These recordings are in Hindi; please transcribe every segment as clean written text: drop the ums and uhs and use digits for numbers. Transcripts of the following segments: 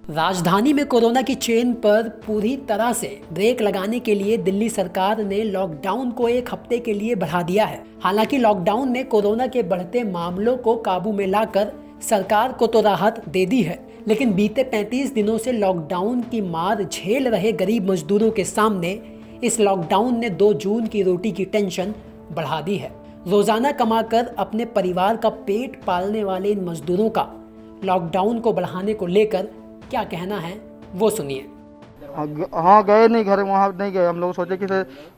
राजधानी में कोरोना की चेन पर पूरी तरह से ब्रेक लगाने के लिए दिल्ली सरकार ने लॉकडाउन को एक हफ्ते के लिए बढ़ा दिया है। हालांकि लॉकडाउन ने कोरोना के बढ़ते मामलों को काबू में लाकर सरकार को तो राहत दे दी है, लेकिन बीते 35 दिनों से लॉकडाउन की मार झेल रहे गरीब मजदूरों के सामने इस लॉकडाउन ने 2 जून की रोटी की टेंशन बढ़ा दी है। रोजाना कमाकर अपने परिवार का पेट पालने वाले इन मजदूरों का लॉकडाउन को बढ़ाने को लेकर क्या कहना है वो सुनिए। हाँ, गए नहीं घर, वहाँ नहीं गए। हम लोग सोचे कि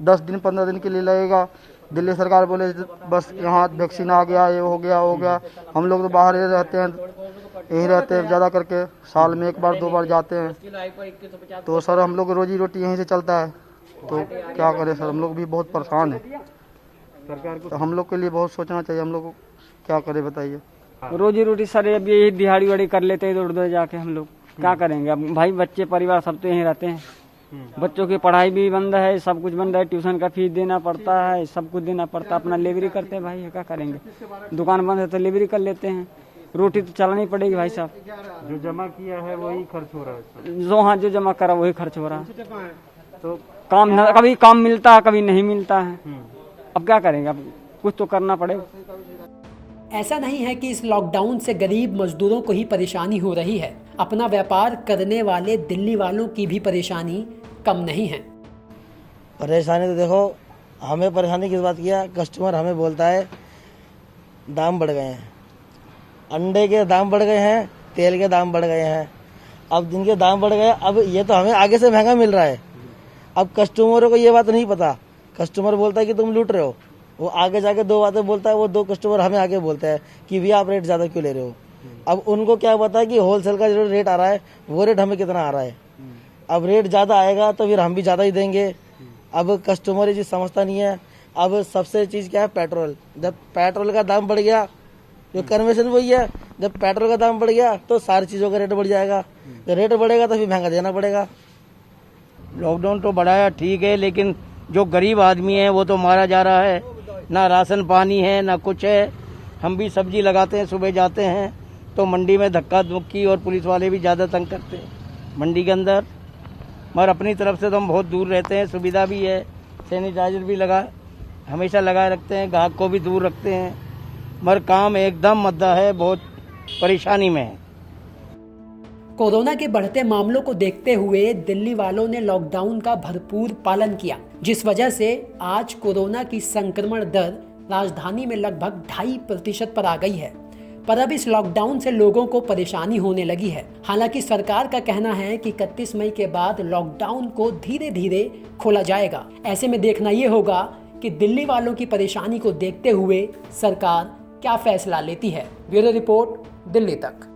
10 दिन 15 दिन के लिए लगेगा। दिल्ली सरकार बोले बस यहाँ वैक्सीन आ गया, ये हो गया। हम लोग तो बाहर ही रहते हैं, यहीं रहते हैं, ज़्यादा करके साल में 1 बार 2 बार जाते हैं। तो सर हम लोग रोजी रोटी यहीं से चलता है, तो क्या करें सर, हम लोग भी बहुत परेशान हैं। सरकार को तो हम लोग के लिए बहुत सोचना चाहिए, हम लोग को क्या करें बताइए। रोजी रोटी सर अब यही दिहाड़ी वाड़ी कर लेते हैं इधर उधर जाके। हम लोग क्या करेंगे अब भाई, बच्चे परिवार सब तो यहीं रहते हैं। बच्चों की पढ़ाई भी बंद है, सब कुछ बंद है, ट्यूशन का फीस देना पड़ता है, सब कुछ देना पड़ता है। अपना लेबरी करते हैं भाई, क्या करेंगे, दुकान बंद है तो लेबरी कर लेते हैं। रोटी तो चलानी पड़ेगी भाई साहब। जो जमा किया है वही खर्च हो रहा है। जो जमा करा वही खर्च हो रहा है। तो कभी काम मिलता है, कभी नहीं मिलता है। अब क्या करेंगे, अब कुछ तो करना पड़ेगा। ऐसा नहीं है कि इस लॉकडाउन से गरीब मजदूरों को ही परेशानी हो रही है, अपना व्यापार करने वाले दिल्ली वालों की भी परेशानी कम नहीं है। परेशानी तो देखो, हमें परेशानी किस बात की है, कस्टमर हमें बोलता है दाम बढ़ गए हैं, अंडे के दाम बढ़ गए हैं, तेल के दाम बढ़ गए हैं। अब जिनके दाम बढ़ गए, अब ये तो हमें आगे से महंगा मिल रहा है। अब कस्टमरों को ये बात नहीं पता, कस्टमर बोलता है कि तुम लूट रहे हो। वो आगे जाके 2 बातें बोलता है, वो 2 कस्टमर हमें आगे बोलते हैं कि भैया आप रेट ज़्यादा क्यों ले रहे हो। अब उनको क्या पता है कि होलसेल का जो रेट आ रहा है वो रेट हमें कितना आ रहा है। अब रेट ज़्यादा आएगा तो फिर हम भी ज़्यादा ही देंगे। अब कस्टमर ये चीज़ समझता नहीं है। अब सबसे चीज़ क्या है, पेट्रोल। जब पेट्रोल का दाम बढ़ गया, जो कन्वेंशन वही है, जब पेट्रोल का दाम बढ़ गया तो सारी चीज़ों का रेट बढ़ जाएगा। जब रेट बढ़ेगा तो फिर महंगा देना पड़ेगा। लॉकडाउन तो बढ़ाया ठीक है, लेकिन जो गरीब आदमी है वो तो मारा जा रहा है। ना राशन पानी है, ना कुछ है। हम भी सब्जी लगाते हैं, सुबह जाते हैं तो मंडी में धक्का धुक्की और पुलिस वाले भी ज़्यादा तंग करते हैं मंडी के अंदर। मगर अपनी तरफ से तो हम बहुत दूर रहते हैं, सुविधा भी है, सैनिटाइजर भी हमेशा लगाए रखते हैं, ग्राहक को भी दूर रखते हैं। मगर काम एकदम मद्दा है, बहुत परेशानी में है। कोरोना के बढ़ते मामलों को देखते हुए दिल्ली वालों ने लॉकडाउन का भरपूर पालन किया, जिस वजह से आज कोरोना की संक्रमण दर राजधानी में लगभग 2.5% पर आ गई है। पर अब इस लॉकडाउन से लोगों को परेशानी होने लगी है। हालांकि सरकार का कहना है कि 31 मई के बाद लॉकडाउन को धीरे धीरे खोला जाएगा। ऐसे में देखना ये होगा कि दिल्ली वालों की परेशानी को देखते हुए सरकार क्या फैसला लेती है। ब्यूरो रिपोर्ट, दिल्ली तक।